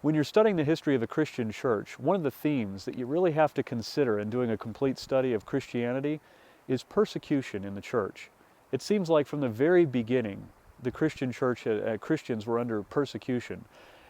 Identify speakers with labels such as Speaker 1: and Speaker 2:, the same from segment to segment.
Speaker 1: When you're studying the history of the Christian church, one of the themes that you really have to consider in doing a complete study of Christianity is persecution in the church. It seems like from the very beginning, the Christian church, Christians were under persecution.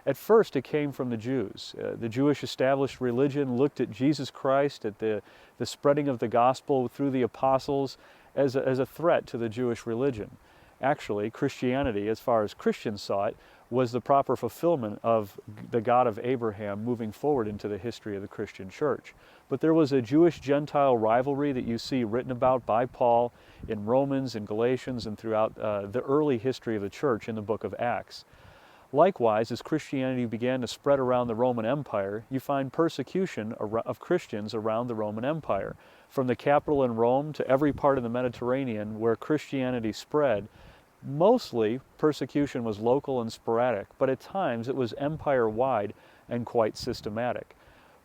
Speaker 1: At first, it came from the Jews. The Jewish established religion looked at Jesus Christ, at the spreading of the gospel through the apostles, as a threat to the Jewish religion. Actually, Christianity, as far as Christians saw it, was the proper fulfillment of the God of Abraham moving forward into the history of the Christian church. But there was a Jewish-Gentile rivalry that you see written about by Paul in Romans and Galatians and throughout the early history of the church in the book of Acts. Likewise, as Christianity began to spread around the Roman Empire, you find persecution of Christians around the Roman Empire. From the capital in Rome to every part of the Mediterranean where Christianity spread, mostly persecution was local and sporadic, but at times it was empire-wide and quite systematic.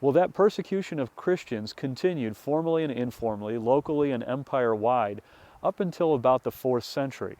Speaker 1: Well, that persecution of Christians continued formally and informally, locally and empire-wide, up until about the 4th century.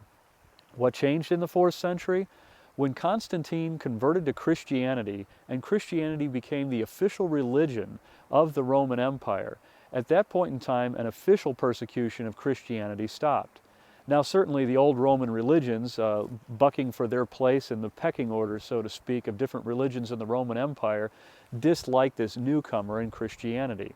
Speaker 1: What changed in the 4th century? When Constantine converted to Christianity and Christianity became the official religion of the Roman Empire, at that point in time an official persecution of Christianity stopped. Now certainly the old Roman religions, bucking for their place in the pecking order, so to speak, of different religions in the Roman Empire, disliked this newcomer in Christianity.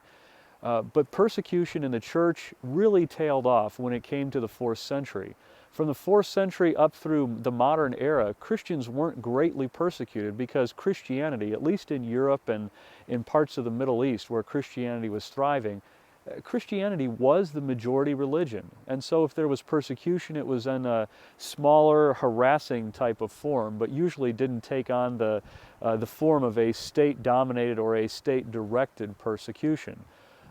Speaker 1: But persecution in the church really tailed off when it came to the 4th century. From the 4th century up through the modern era, Christians weren't greatly persecuted because Christianity, at least in Europe and in parts of the Middle East where Christianity was thriving, Christianity was the majority religion. And so if there was persecution, it was in a smaller, harassing type of form, but usually didn't take on the form of a state-dominated or a state-directed persecution.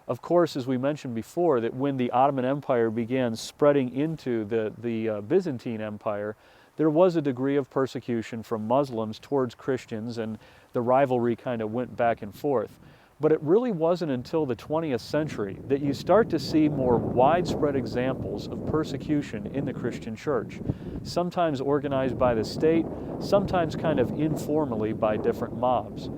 Speaker 1: Of course, as we mentioned before, that when the Ottoman Empire began spreading into the Byzantine Empire, there was a degree of persecution from Muslims towards Christians, and the rivalry kind of went back and forth. But it really wasn't until the 20th century that you start to see more widespread examples of persecution in the Christian church, sometimes organized by the state, sometimes kind of informally by different mobs.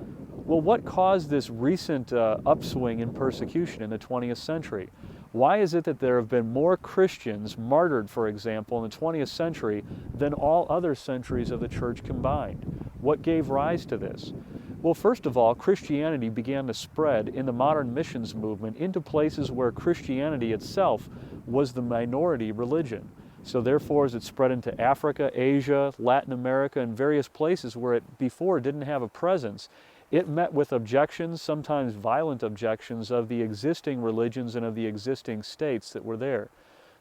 Speaker 1: Well, what caused this recent upswing in persecution in the 20th century? Why is it that there have been more Christians martyred, for example, in the 20th century than all other centuries of the church combined? What gave rise to this? Well, first of all, Christianity began to spread in the modern missions movement into places where Christianity itself was the minority religion. So therefore, as it spread into Africa, Asia, Latin America, and various places where it before didn't have a presence, it met with objections, sometimes violent objections, of the existing religions and of the existing states that were there.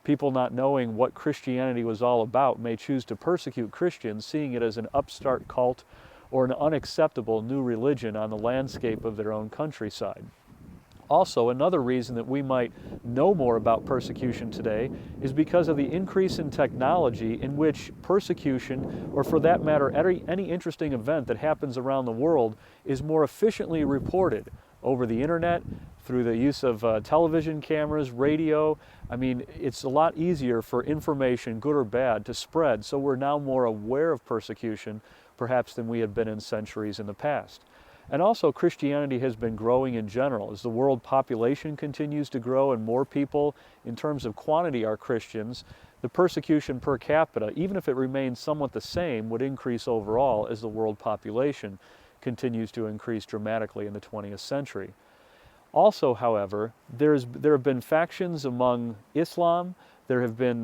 Speaker 1: People not knowing what Christianity was all about may choose to persecute Christians, seeing it as an upstart cult or an unacceptable new religion on the landscape of their own countryside. Also, another reason that we might know more about persecution today is because of the increase in technology in which persecution, or for that matter, any interesting event that happens around the world, is more efficiently reported over the internet, through the use of television cameras, radio. I mean, it's a lot easier for information, good or bad, to spread, so we're now more aware of persecution, perhaps, than we had been in centuries in the past. And also, Christianity has been growing in general. As the world population continues to grow and more people in terms of quantity are Christians, the persecution per capita, even if it remains somewhat the same, would increase overall as the world population continues to increase dramatically in the 20th century. Also, however, there have been factions among Islam. There have been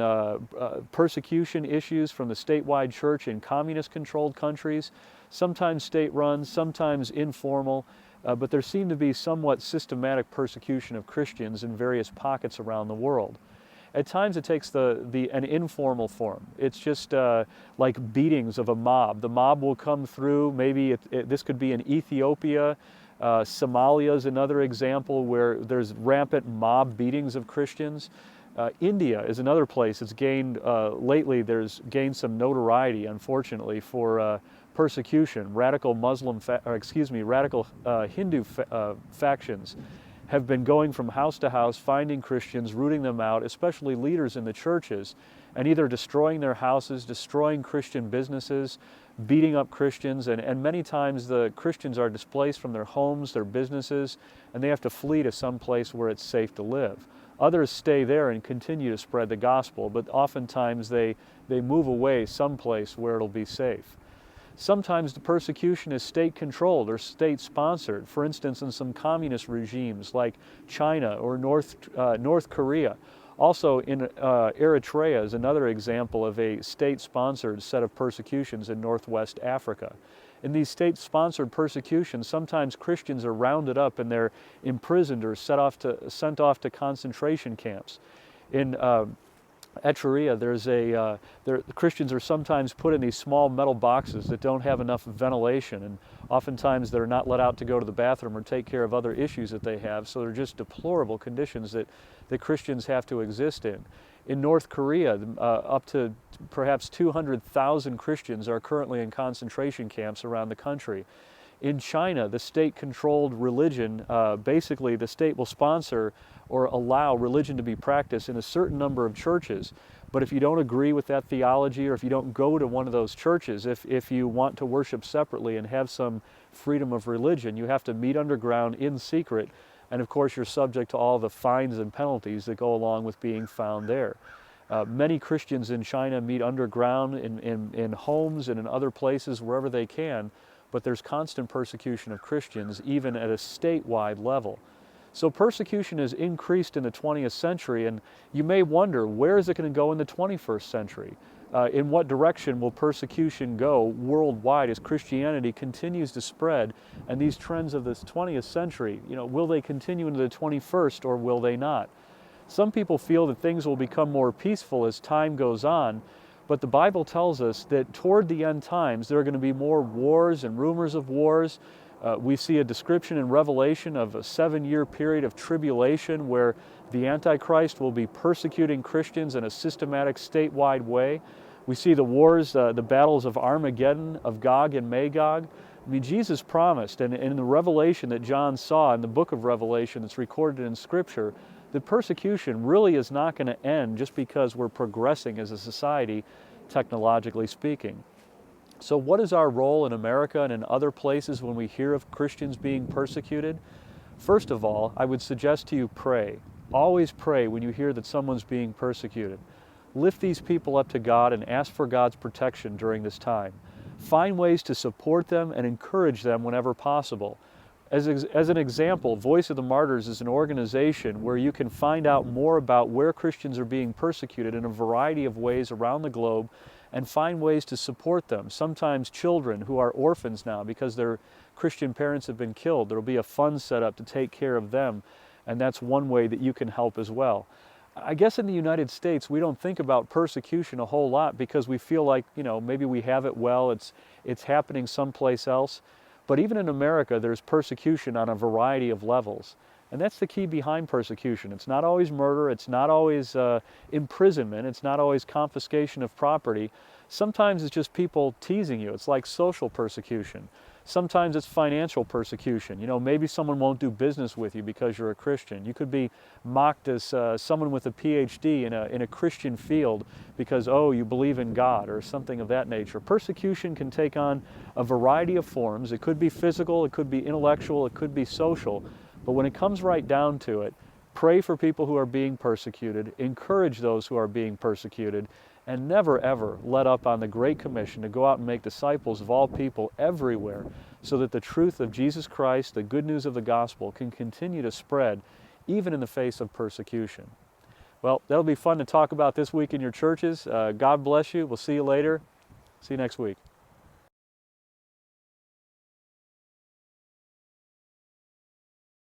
Speaker 1: persecution issues from the statewide church in communist-controlled countries, sometimes state-run, sometimes informal, but there seemed to be somewhat systematic persecution of Christians in various pockets around the world. At times it takes an informal form. It's just like beatings of a mob. The mob will come through, maybe this could be in Ethiopia. Somalia is another example where there's rampant mob beatings of Christians. India is another place that's gained, lately there's gained some notoriety, unfortunately, for persecution. Radical Hindu factions have been going from house to house, finding Christians, rooting them out, especially leaders in the churches, and either destroying their houses, destroying Christian businesses, beating up Christians, and many times the Christians are displaced from their homes, their businesses, and they have to flee to some place where it's safe to live. Others stay there and continue to spread the gospel, but oftentimes they move away someplace where it'll be safe. Sometimes the persecution is state-controlled or state-sponsored. For instance, in some communist regimes like China or North Korea. Also in Eritrea is another example of a state-sponsored set of persecutions in Northwest Africa. In these state-sponsored persecutions, sometimes Christians are rounded up and they're imprisoned or sent off to concentration camps. In Eritrea, the Christians are sometimes put in these small metal boxes that don't have enough ventilation, and oftentimes they're not let out to go to the bathroom or take care of other issues that they have, so they're just deplorable conditions that Christians have to exist in. In North Korea, up to perhaps 200,000 Christians are currently in concentration camps around the country. In China, the state-controlled religion, basically the state will sponsor or allow religion to be practiced in a certain number of churches. But if you don't agree with that theology, or if you don't go to one of those churches, if you want to worship separately and have some freedom of religion, you have to meet underground in secret. And of course, you're subject to all the fines and penalties that go along with being found there. Many Christians in China meet underground in homes and in other places wherever they can, but there's constant persecution of Christians even at a statewide level. So persecution has increased in the 20th century, and you may wonder, where is it going to go in the 21st century? In what direction will persecution go worldwide as Christianity continues to spread? And these trends of this 20th century, will they continue into the 21st or will they not? Some people feel that things will become more peaceful as time goes on, but the Bible tells us that toward the end times there are going to be more wars and rumors of wars. We see a description in Revelation of a 7-year period of tribulation where the Antichrist will be persecuting Christians in a systematic statewide way. We see the wars, the battles of Armageddon, of Gog and Magog. I mean, Jesus promised, and in the revelation that John saw in the book of Revelation that's recorded in Scripture, that persecution really is not going to end just because we're progressing as a society, technologically speaking. So what is our role in America and in other places when we hear of Christians being persecuted? First of all, I would suggest to you pray. Always pray when you hear that someone's being persecuted. Lift these people up to God and ask for God's protection during this time. Find ways to support them and encourage them whenever possible. As an example, Voice of the Martyrs is an organization where you can find out more about where Christians are being persecuted in a variety of ways around the globe and find ways to support them. Sometimes children who are orphans now because their Christian parents have been killed, there will be a fund set up to take care of them, and that's one way that you can help as well. I guess in the United States we don't think about persecution a whole lot because we feel like, maybe we have it well, it's happening someplace else. But even in America, there's persecution on a variety of levels. And that's the key behind persecution. It's not always murder, it's not always imprisonment, it's not always confiscation of property. Sometimes it's just people teasing you. It's like social persecution. Sometimes it's financial persecution. Maybe someone won't do business with you because you're a Christian. You could be mocked as someone with a PhD in a Christian field because, you believe in God or something of that nature. Persecution can take on a variety of forms. It could be physical, it could be intellectual, it could be social. But when it comes right down to it, pray for people who are being persecuted, encourage those who are being persecuted, and never ever let up on the Great Commission to go out and make disciples of all people everywhere so that the truth of Jesus Christ, the good news of the gospel, can continue to spread even in the face of persecution. Well, that'll be fun to talk about this week in your churches. God bless you. We'll see you later. See you next week.